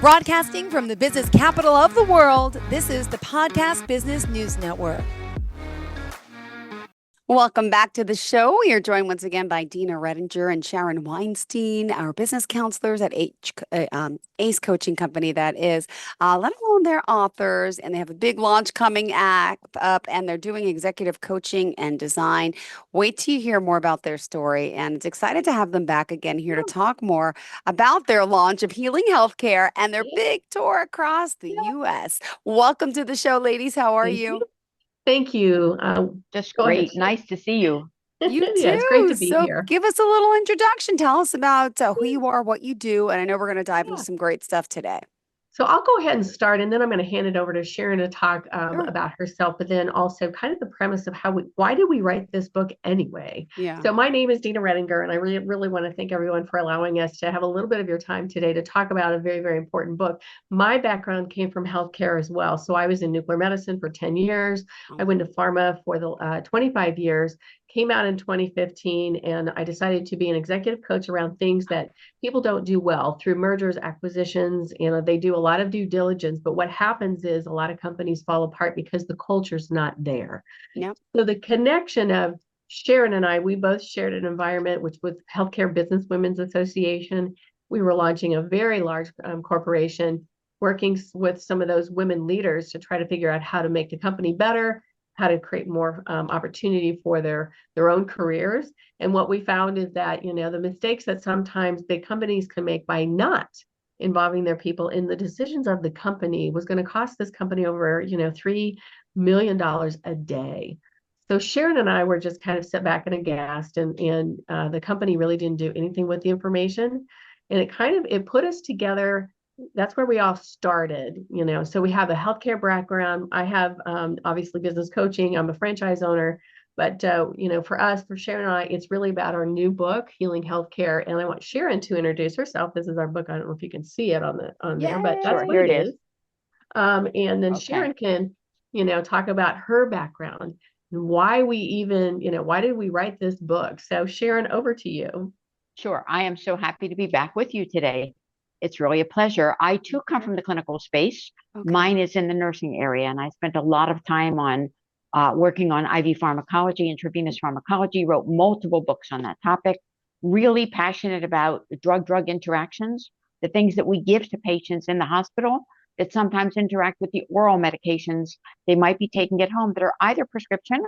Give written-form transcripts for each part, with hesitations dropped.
Broadcasting from the business capital of the world, this is the Podcast Business News Network. Welcome back to the show. We are joined once again by Dina Redinger and Sharon Weinstein, our business counselors at ACE Coaching Company, that is, let alone their authors. And they have a big launch coming up, and they're doing executive coaching and design. Wait till you hear more about their story. And it's excited to have them back again here to talk more about their launch of Healing Healthcare and their big tour across the U.S. Welcome to the show, ladies. How are you? Thank you. Just great. Nice to see you. You too. Yeah, it's great to be here. Give us a little introduction. Tell us about who you are, what you do, and I know we're going to dive into some great stuff today. So I'll go ahead and start, and then I'm going to hand it over to Sharon to talk about herself, but then also kind of the premise of why did we write this book anyway? Yeah. So my name is Dina Redinger, and I really want to thank everyone for allowing us to have a little bit of your time today to talk about a very, very important book. My background came from healthcare as well. So I was in nuclear medicine for 10 years. I went to pharma for the 25 years. Came out in 2015, and I decided to be an executive coach around things that people don't do well through mergers, acquisitions. They do a lot of due diligence, but what happens is a lot of companies fall apart because the culture's not there. Yep. So the connection of Sharon and I, we both shared an environment, which was Healthcare Business Women's Association. We were launching a very large corporation, working with some of those women leaders to try to figure out how to make the company better, how to create more opportunity for their own careers. And what we found is that, the mistakes that sometimes big companies can make by not involving their people in the decisions of the company was going to cost this company over, $3 million a day. So Sharon and I were just kind of set back and aghast, and the company really didn't do anything with the information. And it put us together. That's where we all started, so we have a healthcare background. I have obviously business coaching. I'm a franchise owner, but for Sharon and I, it's really about our new book, Healing Healthcare. And I want Sharon to introduce herself. This is our book. I don't know if you can see it on there, but that's what it is. And then Sharon can, talk about her background and why we even, why did we write this book? So Sharon, over to you. Sure. I am so happy to be back with you today. It's really a pleasure. I too come from the clinical space. Okay. Mine is in the nursing area, and I spent a lot of time on working on IV pharmacology, intravenous pharmacology, wrote multiple books on that topic, really passionate about the drug-drug interactions, the things that we give to patients in the hospital that sometimes interact with the oral medications they might be taking at home that are either prescription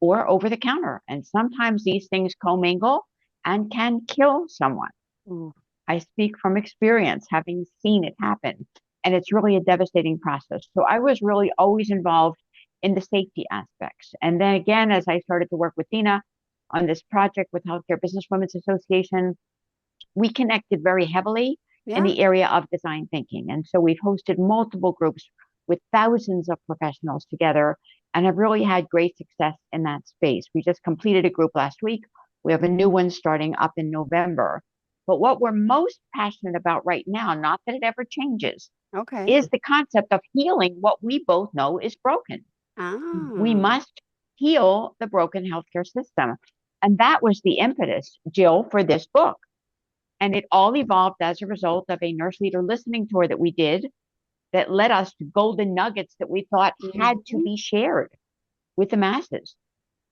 or over-the-counter. And sometimes these things commingle and can kill someone. Ooh. I speak from experience, having seen it happen, and it's really a devastating process. So I was really always involved in the safety aspects. And then again, as I started to work with Dina on this project with Healthcare Business Women's Association, we connected very heavily in the area of design thinking. And so we've hosted multiple groups with thousands of professionals together and have really had great success in that space. We just completed a group last week. We have a new one starting up in November. But what we're most passionate about right now, not that it ever changes, is the concept of healing what we both know is broken. Oh. We must heal the broken healthcare system. And that was the impetus, Jill, for this book. And it all evolved as a result of a nurse leader listening tour that we did that led us to golden nuggets that we thought had to be shared with the masses.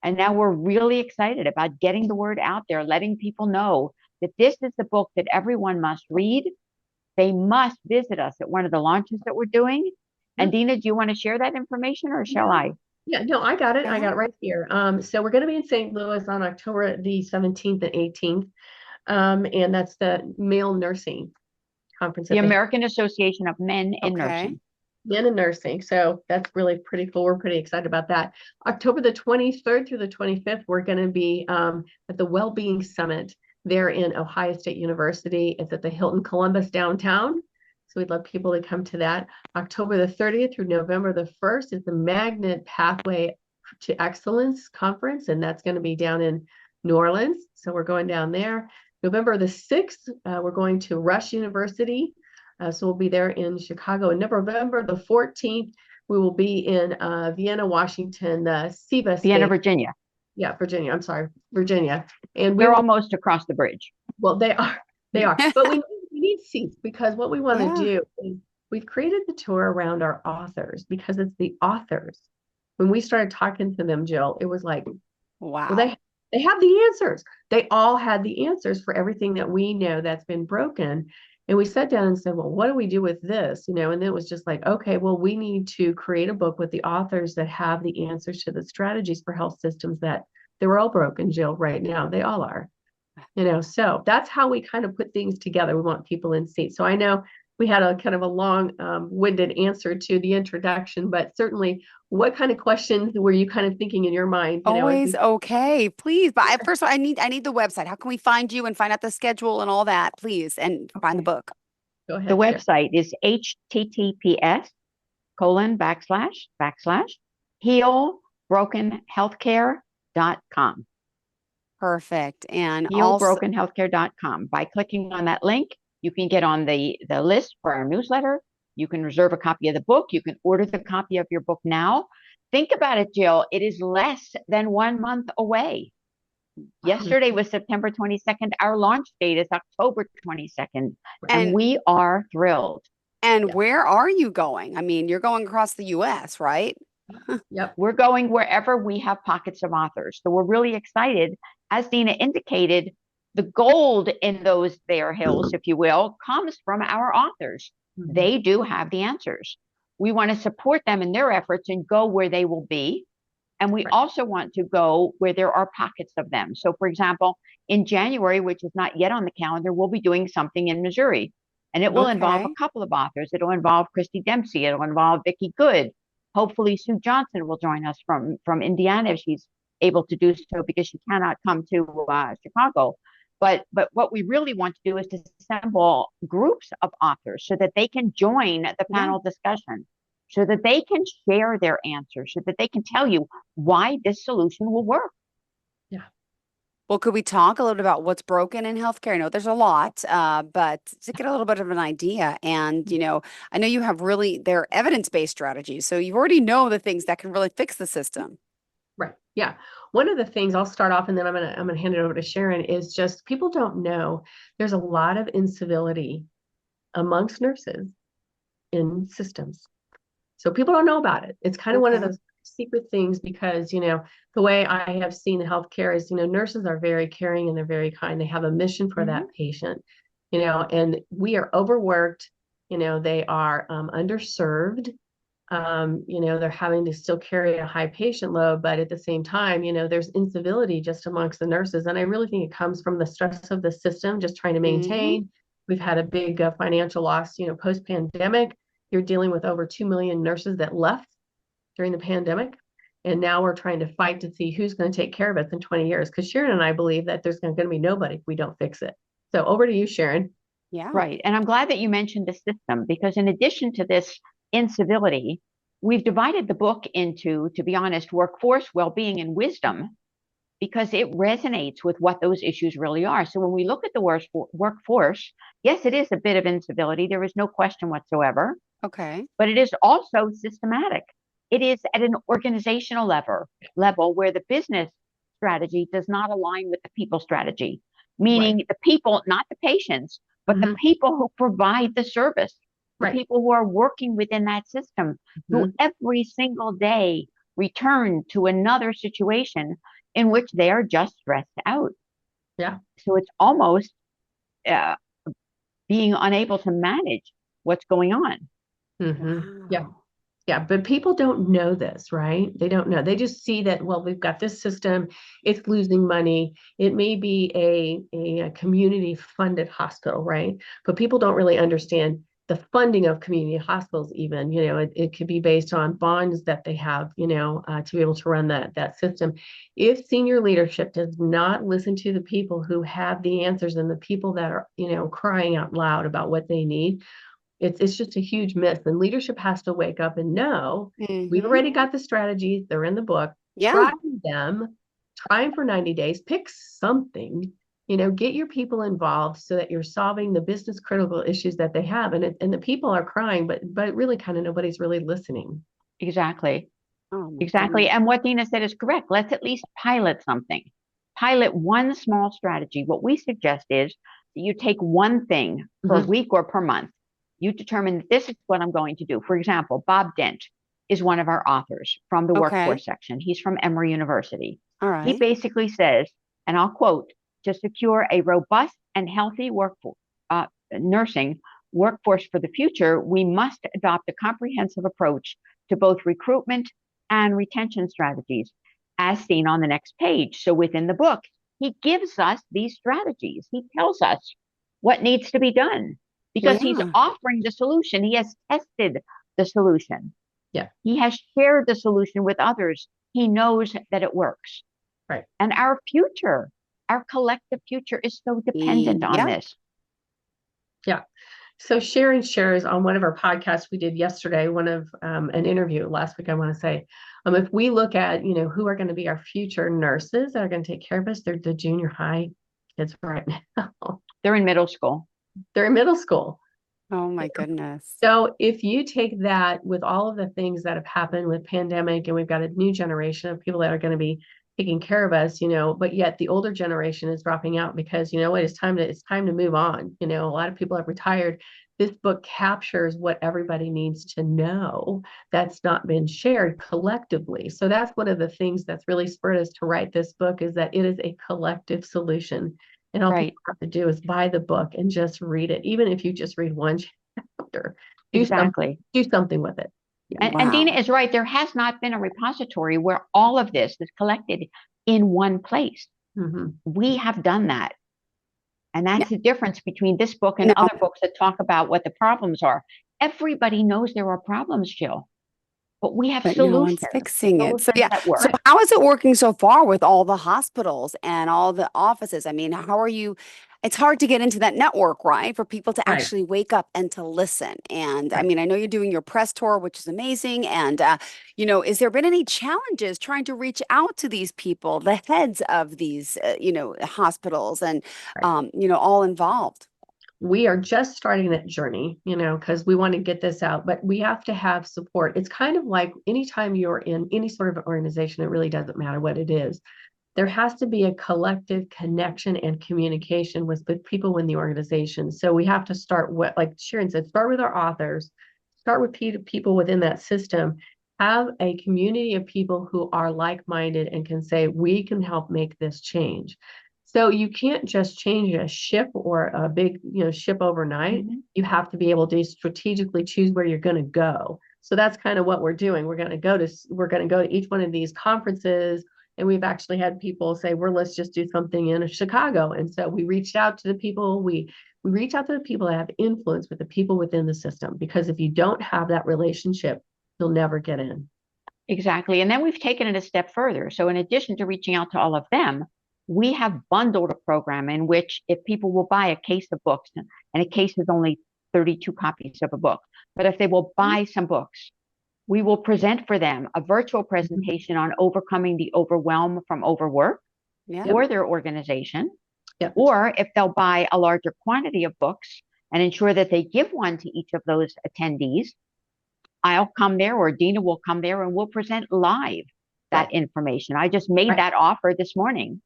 And now we're really excited about getting the word out there, letting people know that this is the book that everyone must read. They must visit us at one of the launches that we're doing. And Dina, do you want to share that information, or shall I? Yeah, no, I got it. I got it right here. So we're going to be in St. Louis on October the 17th and 18th. And that's the male nursing conference. The American Association of Men in Nursing. Men in Nursing. So that's really pretty cool. We're pretty excited about that. October the 23rd through the 25th, we're going to be at the Wellbeing Summit there in Ohio State University. It's at the Hilton Columbus downtown. So we'd love people to come to that. October the 30th through November the 1st is the Magnet Pathway to Excellence Conference, and that's going to be down in New Orleans. So we're going down there. November the 6th, we're going to Rush University. So we'll be there in Chicago. And November the 14th, we will be in Vienna, Washington, SIVA Vienna, Virginia. Yeah, Virginia. I'm sorry, Virginia. And we're almost across the bridge. Well, they are. But we need seats because what we want to Yeah. do is we've created the tour around our authors because it's the authors. When we started talking to them, Jill, it was like, Wow. well, they have the answers. They all had the answers for everything that we know that's been broken. And we sat down and said, well, what do we do with this? And then it was just like, okay, well, we need to create a book with the authors that have the answers to the strategies for health systems that they're all broken, Jill, right now. They all are. So that's how we kind of put things together. We want people in seats. So I know we had a kind of a long-winded answer to the introduction, but certainly what kind of questions were you kind of thinking in your mind? Always okay, please. But first of all, I need the website. How can we find you and find out the schedule and all that, please, and find the book? Go ahead. The website is https://healbrokenhealthcare.com. Perfect. And also, healbrokenhealthcare.com. By clicking on that link, you can get on the list for our newsletter. You can reserve a copy of the book. You can order the copy of your book now. Think about it, Jill. It is less than 1 month away. Yesterday was September 22nd. Our launch date is October 22nd. And we are thrilled. And where are you going? I mean, you're going across the US, right? Yep. We're going wherever we have pockets of authors. So we're really excited. As Dina indicated, the gold in those there hills, if you will, comes from our authors. Mm-hmm. They do have the answers. We want to support them in their efforts and go where they will be. And we also want to go where there are pockets of them. So, for example, in January, which is not yet on the calendar, we'll be doing something in Missouri. And it will involve a couple of authors. It'll involve Christy Dempsey. It'll involve Vicki Good. Hopefully, Sue Johnson will join us from Indiana if she's able to do so because she cannot come to Chicago. But what we really want to do is to assemble groups of authors so that they can join the panel discussion, so that they can share their answers, so that they can tell you why this solution will work. Yeah. Well, could we talk a little bit about what's broken in healthcare? I know there's a lot, but to get a little bit of an idea, and I know you have they're evidence-based strategies, so you already know the things that can really fix the system. Right. Yeah. One of the things I'll start off, and then I'm gonna hand it over to Sharon, is just people don't know there's a lot of incivility amongst nurses in systems. So people don't know about it. It's kind of one of those secret things because, the way I have seen healthcare is, nurses are very caring and they're very kind. They have a mission for that patient, and we are overworked. They are underserved. They're having to still carry a high patient load, but at the same time, there's incivility just amongst the nurses. And I really think it comes from the stress of the system, just trying to maintain. We've had a big financial loss, post-pandemic. You're dealing with over 2 million nurses that left during the pandemic. And now we're trying to fight to see who's going to take care of us in 20 years. Because Sharon and I believe that there's going to be nobody if we don't fix it. So over to you, Sharon. Yeah. Right. And I'm glad that you mentioned the system because in addition to this incivility, we've divided the book into, to be honest, workforce, well-being, and wisdom because it resonates with what those issues really are. So when we look at the workforce, yes, it is a bit of incivility. There is no question whatsoever. Okay. But it is also systematic. It is at an organizational level where the business strategy does not align with the people strategy, meaning the people, not the patients, but the people who provide the service, the people who are working within that system, who every single day return to another situation in which they are just stressed out. Yeah. So it's almost being unable to manage what's going on. Wow. Yeah. Yeah. But people don't know this, right? They don't know. They just see that, well, we've got this system. It's losing money. It may be a community funded hospital, right? But people don't really understand the funding of community hospitals even, it could be based on bonds that they have, to be able to run that system. If senior leadership does not listen to the people who have the answers and the people that are, crying out loud about what they need, it's just a huge miss. And leadership has to wake up and know we've already got the strategies. They're in the book. Try them for 90 days, pick something, get your people involved so that you're solving the business critical issues that they have. And the people are crying, but really kind of nobody's really listening. Exactly. Exactly. And what Dina said is correct. Let's at least pilot something. Pilot one small strategy. What we suggest is that you take one thing per week or per month. You determine that this is what I'm going to do. For example, Bob Dent is one of our authors from the workforce section. He's from Emory University. All He right. basically says, and I'll quote, to secure a robust and healthy nursing workforce for the future, we must adopt a comprehensive approach to both recruitment and retention strategies, as seen on the next page. So within the book, he gives us these strategies. He tells us what needs to be done because he's offering the solution. He has tested the solution. Yeah. He has shared the solution with others. He knows that it works. Right. And our future, our collective future is so dependent on this. Yeah. So Sharon shares on one of our podcasts we did yesterday, an interview last week, I want to say, if we look at, who are going to be our future nurses that are going to take care of us, they're the junior high kids right now. They're in middle school. They're in middle school. Oh my goodness. So if you take that with all of the things that have happened with pandemic, and we've got a new generation of people that are going to be taking care of us, but yet the older generation is dropping out because, it's time to move on. A lot of people have retired. This book captures what everybody needs to know that's not been shared collectively. So that's one of the things that's really spurred us to write this book, is that it is a collective solution. And all people have to do is buy the book and just read it. Even if you just read one chapter, do something with it. Yeah. And Dina is right. There has not been a repository where all of this is collected in one place. We have done that. And that's the difference between this book and other books that talk about what the problems are. Everybody knows there are problems, Jill, but we have solutions. No one's fixing it. So So how is it working so far with all the hospitals and all the offices? I mean, how are you? It's hard to get into that network, right? For people to actually wake up and to listen. And I mean, I know you're doing your press tour, which is amazing. And, is there been any challenges trying to reach out to these people, the heads of these, hospitals and, all involved? We are just starting that journey, because we want to get this out, but we have to have support. It's kind of like anytime you're in any sort of organization, it really doesn't matter what it is. There has to be a collective connection and communication with people in the organization. So we have to start like Sharon said, start with our authors, start with people within that system, have a community of people who are like-minded and can say, we can help make this change. So you can't just change a ship or a big, ship overnight. You have to be able to strategically choose where you're going to go. So that's kind of what we're doing. We're going to go to each one of these conferences. And we've actually had people say, let's just do something in Chicago. And so we reached out to the people, we reach out to the people that have influence with the people within the system, because if you don't have that relationship, you'll never get in. Exactly. And then we've taken it a step further. So in addition to reaching out to all of them, we have bundled a program in which if people will buy a case of books, and a case is only 32 copies of a book, but if they will buy some books, we will present for them a virtual presentation on overcoming the overwhelm from overwork for their organization. Or if they'll buy a larger quantity of books and ensure that they give one to each of those attendees, I'll come there, or Dina will come there, and we'll present live that information. I just made that offer this morning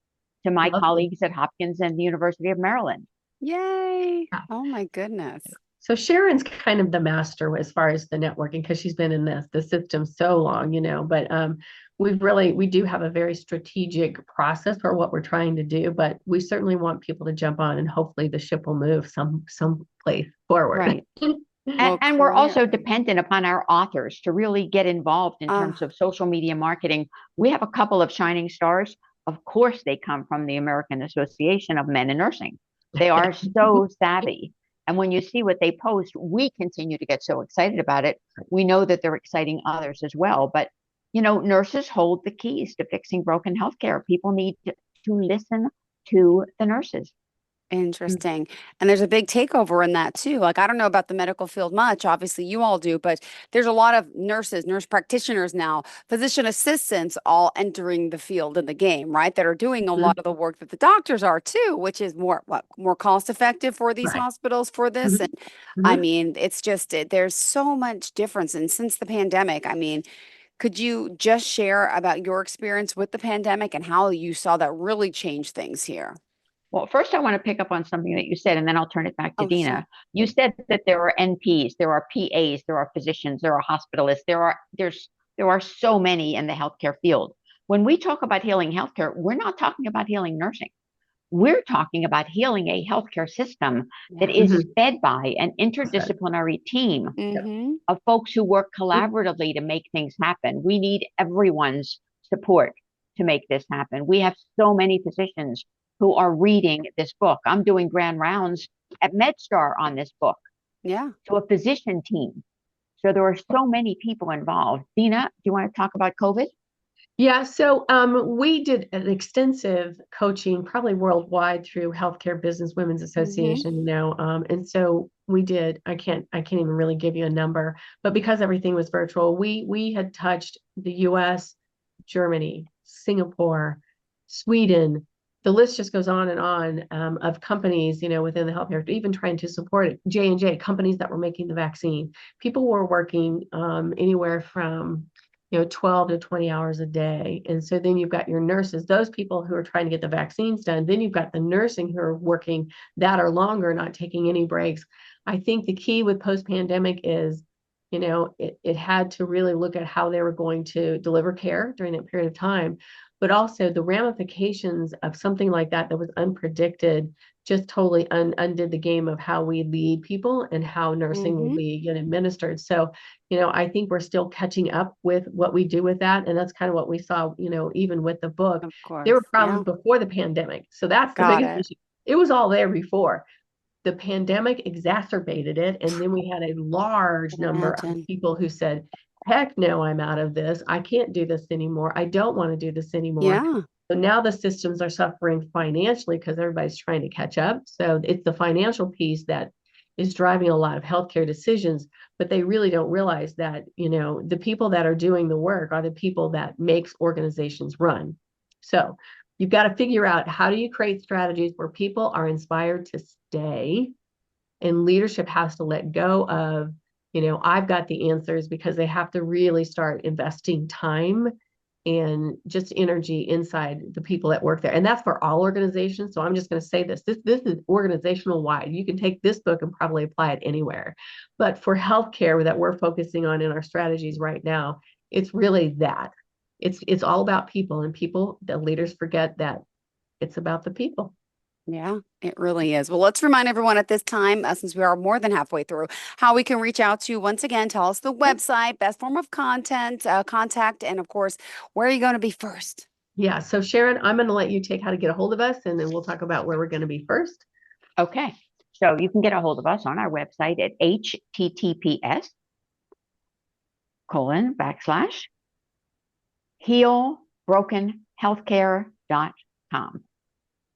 to my colleagues at Hopkins and the University of Maryland. Yay. Oh my goodness. So Sharon's kind of the master as far as the networking, because she's been in the system so long, but we do have a very strategic process for what we're trying to do, but we certainly want people to jump on, and hopefully the ship will move some place forward. Right. And we're also dependent upon our authors to really get involved in terms of social media marketing. We have a couple of shining stars. Of course, they come from the American Association of Men in Nursing. They are so savvy. And when you see what they post, we continue to get so excited about it. We know that they're exciting others as well. But, nurses hold the keys to fixing broken healthcare. People need to listen to the nurses. Interesting. And there's a big takeover in that too. Like, I don't know about the medical field much. Obviously, you all do, but there's a lot of nurses, nurse practitioners now, physician assistants all entering the field in the game, right? That are doing a lot of the work that the doctors are too, which is more cost effective for these hospitals for this. And I mean, it's just, there's so much difference. And since the pandemic, I mean, could you just share about your experience with the pandemic and how you saw that really change things here? Well, first I want to pick up on something that you said, and then I'll turn it back to Oh, Dina. sure. You said that there are NPs, there are PAs, there are physicians, there are hospitalists, there are so many in the healthcare field. When we talk about healing healthcare, we're not talking about healing nursing. We're talking about healing a healthcare system that Yeah. is Mhm. fed by an Said. interdisciplinary team Yep. Mm-hmm. of folks who work collaboratively to make things happen. We need everyone's support to make this happen. We have so many physicians who are reading this book. I'm doing grand rounds at MedStar on this book Yeah. to a physician team. So there are so many people involved. Dina, do you want to talk about COVID? Yeah, so we did an extensive coaching, probably worldwide through Healthcare Business Women's Mm-hmm. Association, and so we did. I can't even really give you a number, but because everything was virtual, we had touched the U.S., Germany, Singapore, Sweden. The list just goes on of companies, within the healthcare, even trying to support it. J&J, companies that were making the vaccine. People were working anywhere from 12 to 20 hours a day. And so then you've got your nurses, those people who are trying to get the vaccines done. Then you've got the nursing who are working that or longer, not taking any breaks. I think the key with post-pandemic is, it had to really look at how they were going to deliver care during that period of time, but also the ramifications of something like that was unpredicted just totally undid the game of how we lead people and how nursing will Mm-hmm. be administered. So I think we're still catching up with what we do with that. And that's kind of what we saw, even with the book. Of There course. were Yeah. problems before the pandemic. So that's the Got biggest it. issue. It was all there before. The pandemic exacerbated it. And then we had a large Can number of imagine. people who said, heck no, I'm out of this. I can't do this anymore. I don't want to do this anymore. Yeah. So now the systems are suffering financially because everybody's trying to catch up. So it's the financial piece that is driving a lot of healthcare decisions, but they really don't realize that, the people that are doing the work are the people that makes organizations run. So you've got to figure out, how do you create strategies where people are inspired to stay, and leadership has to let go of, I've got the answers, because they have to really start investing time and just energy inside the people that work there. And that's for all organizations. So I'm just going to say this is organizational wide. You can take this book and probably apply it anywhere. But for healthcare that we're focusing on in our strategies right now, it's really that. It's all about people, and people, the leaders forget that it's about the people. Yeah, it really is. Well, let's remind everyone at this time, since we are more than halfway through, how we can reach out to you. Once again, tell us the website, best form of contact, and of course, where are you going to be first? Yeah. So Sharon, I'm going to let you take how to get a hold of us, and then we'll talk about where we're going to be first. Okay. So you can get a hold of us on our website at https://healbrokenhealthcare.com.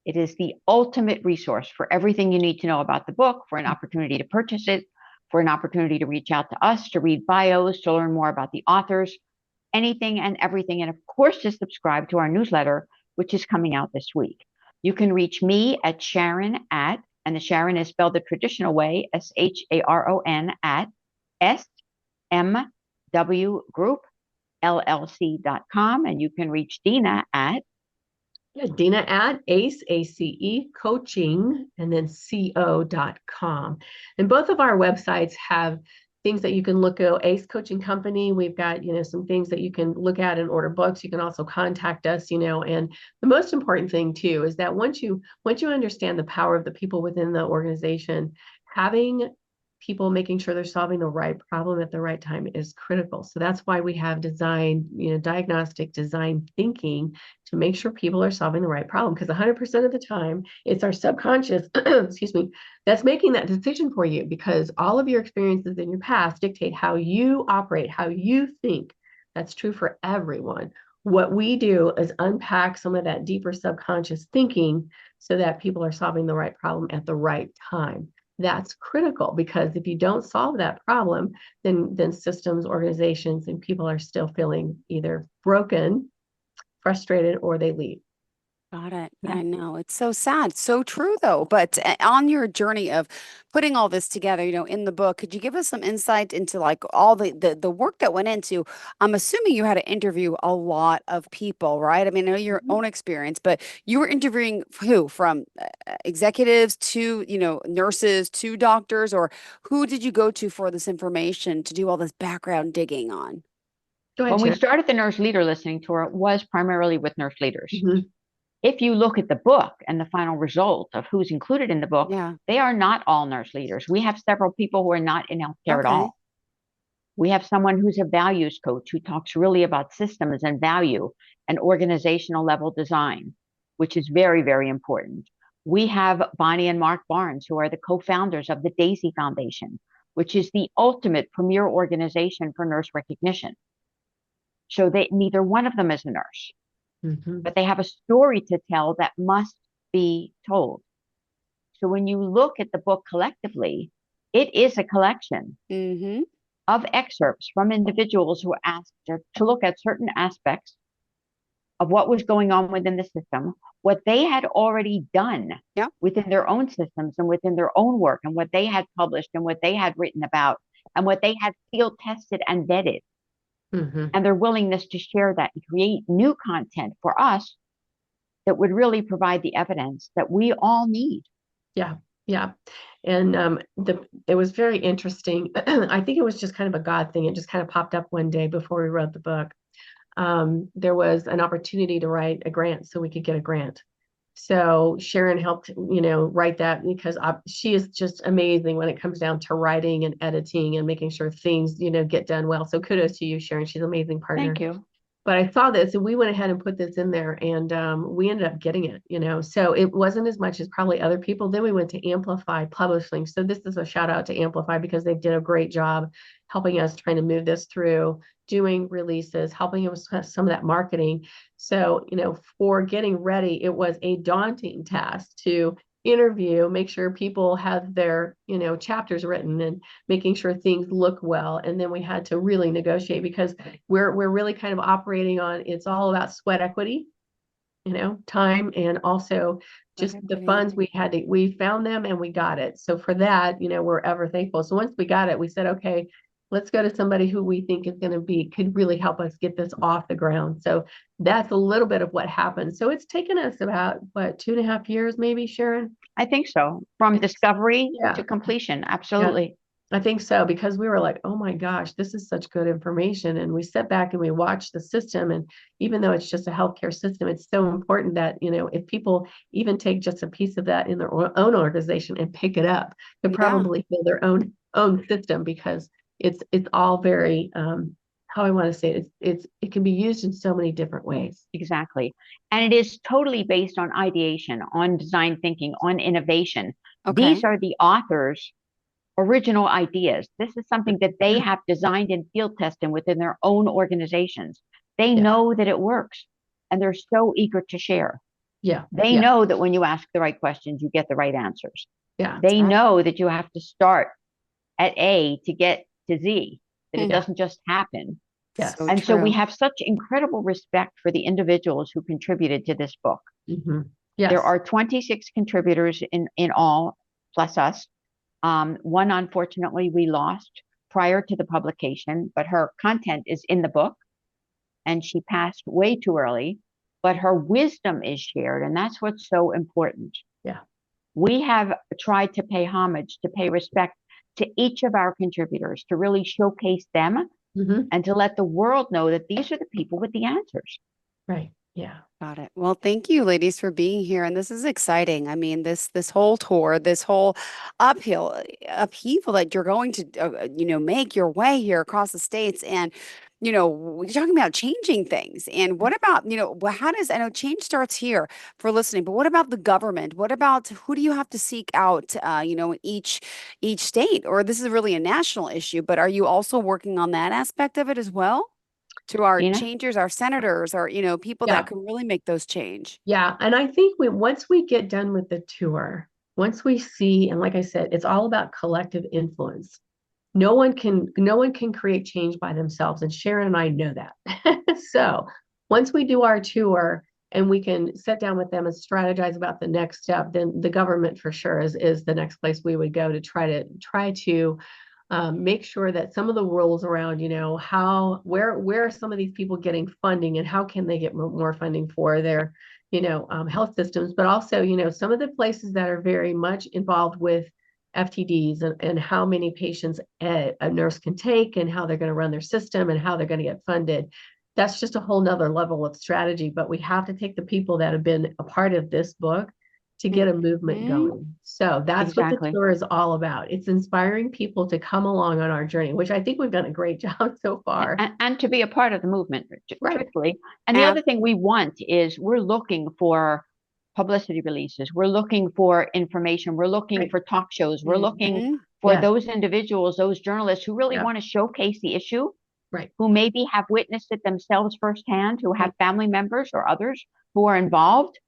It is the ultimate resource for everything you need to know about the book, for an opportunity to purchase it, for an opportunity to reach out to us, to read bios, to learn more about the authors, anything and everything. And of course, to subscribe to our newsletter, which is coming out this week. You can reach me at Sharon at, and the Sharon is spelled the traditional way, SHARON at smwgroupllc.com. And you can reach Dina at Dina at ACE coaching, and then co.com. And both of our websites have things that you can look at. ACE Coaching Company, we've got, some things that you can look at and order books. You can also contact us, and the most important thing too is that once you understand the power of the people within the organization, having people making sure they're solving the right problem at the right time is critical. So that's why we have design, diagnostic design thinking, to make sure people are solving the right problem. Because 100% of the time, it's our subconscious, excuse me, that's making that decision for you, because all of your experiences in your past dictate how you operate, how you think. That's true for everyone. What we do is unpack some of that deeper subconscious thinking so that people are solving the right problem at the right time. That's critical, because if you don't solve that problem, then systems, organizations, and people are still feeling either broken, frustrated, or they leave. Got it. Yeah, Yeah. I know. It's so sad. So true, though. But on your journey of putting all this together, in the book, could you give us some insight into like all the work that went into? I'm assuming you had to interview a lot of people, right? I mean, I know your Mhm. own experience, but you were interviewing who, from executives to, nurses to doctors, or who did you go to for this information to do all this background digging on? Go ahead, When we Sharon. started the nurse leader listening tour, it was primarily with nurse leaders. Mhm. If you look at the book and the final result of who's included in the book, Yeah. they are not all nurse leaders. We have several people who are not in healthcare at Okay. all. We have someone who's a values coach who talks really about systems and value and organizational level design, which is very, very important. We have Bonnie and Mark Barnes, who are the co-founders of the Daisy Foundation, which is the ultimate premier organization for nurse recognition. So neither one of them is a nurse, Mhm. but they have a story to tell that must be told. So when you look at the book collectively, it is a collection Mm-hmm. of excerpts from individuals who were asked to look at certain aspects of what was going on within the system, what they had already done Yeah. within their own systems and within their own work, and what they had published and what they had written about, and what they had field tested and vetted, Mhm. and their willingness to share that and create new content for us that would really provide the evidence that we all need. Yeah, yeah. And it was very interesting. I think it was just kind of a God thing. It just kind of popped up one day before we wrote the book. There was an opportunity to write a grant so we could get a grant. So Sharon helped, write that because she is just amazing when it comes down to writing and editing and making sure things, get done well. So kudos to you, Sharon. She's an amazing Thank partner. you. But I saw this and we went ahead and put this in there and we ended up getting it, So it wasn't as much as probably other people. Then we went to Amplify Publishing. So this is a shout out to Amplify because they did a great job helping us trying to move this through, doing releases, helping us with some of that marketing. So, for getting ready, it was a daunting task to interview, make sure people have their, chapters written and making sure things look well. And then we had to really negotiate because we're really kind of operating on, it's all about sweat equity, time, and also just the funds we found them and we got it. So for that, we're ever thankful. So once we got it, we said, okay, let's go to somebody who we think is going to could really help us get this off the ground. So that's a little bit of what happened. So it's taken us about, what, 2.5 years, maybe, Sharon? I think so. From discovery Yeah. to completion. Absolutely. I think so, because we were like, oh my gosh, this is such good information. And we sat back and we watched the system. And even though it's just a healthcare system, it's so important that, if people even take just a piece of that in their own organization and pick it up, to probably build their own system, because it's all very how I want to say it can be used in so many different ways. Exactly. And it is totally based on ideation, on design thinking, on innovation. Okay. These are the authors' original ideas. This is something that they have designed and field tested within their own organizations. They Yeah. know that it works and they're so eager to share. Yeah. They Yeah. know that when you ask the right questions, you get the right answers. Yeah. They right. know that you have to start at A to get to Z, that it Mhm. doesn't just happen. Yes. So And so we true. have such incredible respect for the individuals who contributed to this book. Mm-hmm. Yes. There are 26 contributors in all, plus us. One, unfortunately, we lost prior to the publication, but her content is in the book and she passed way too early, but her wisdom is shared. And that's what's so important. Yeah. We have tried to pay homage, to pay respect to each of our contributors, to really showcase them Mm-hmm. and to let the world know that these are the people with the answers. Right. Yeah. Got it. Well, thank you, ladies, for being here. And this is exciting. I mean, this whole tour, this whole upheaval that you're going to, make your way here across the states, and you're talking about changing things. And what about, how does, I know change starts here for listening, but what about the government? What about who do you have to seek out? In each state, or this is really a national issue, but are you also working on that aspect of it as well? To our Dina? changers, our senators, our, people Yeah. that can really make those change. Yeah. And I think once we get done with the tour, once we see, and like I said, it's all about collective influence. No one can create change by themselves. And Sharon and I know that. So once we do our tour, and we can sit down with them and strategize about the next step, then the government for sure is the next place we would go to try to make sure that some of the rules around, where are some of these people getting funding, and how can they get more funding for their, health systems, but also, some of the places that are very much involved with FTDs and how many patients a nurse can take and how they're going to run their system and how they're going to get funded. That's just a whole nother level of strategy, but we have to take the people that have been a part of this book to get a movement going. So that's what the tour is all about. It's inspiring people to come along on our journey, which I think we've done a great job so far. And to be a part of the movement, truthfully. And the other thing we want is we're looking for publicity releases. We're looking for information. We're looking for talk shows. We're looking for those individuals, those journalists who really want to showcase the issue, who maybe have witnessed it themselves firsthand, who have family members or others who are involved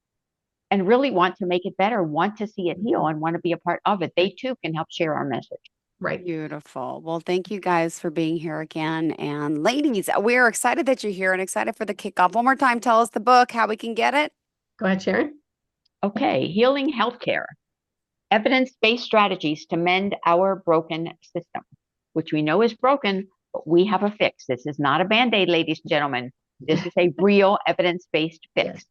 and really want to make it better, want to see it heal, and want to be a part of it. They too can help share our message. Right. Beautiful. Well, thank you guys for being here again. And ladies, we're excited that you're here and excited for the kickoff. One more time, tell us the book, how we can get it. Go ahead, Sharon. Okay, Healing Healthcare, Evidence-Based Strategies to Mend Our Broken System, which we know is broken, but we have a fix. This is not a Band-Aid, ladies and gentlemen. This is a real evidence-based fix. Yes.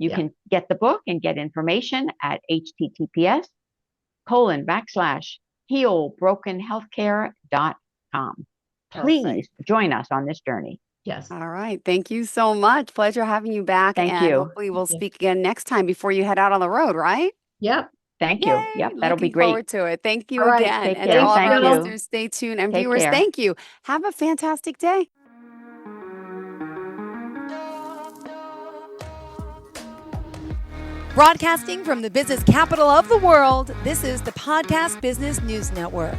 You can get the book and get information at https://healbrokenhealthcare.com. Please join us on this journey. Yes. All right. Thank you so much. Pleasure having you back. Thank you. Hopefully we'll speak again next time before you head out on the road, right? Yep. Thank you. Yep, that'll be great. Looking forward to it. Thank you All right, again. take And care. to all of Thank our you. listeners, stay tuned. And Take viewers, care. thank you. Have a fantastic day. Broadcasting from the business capital of the world, this is the Podcast Business News Network.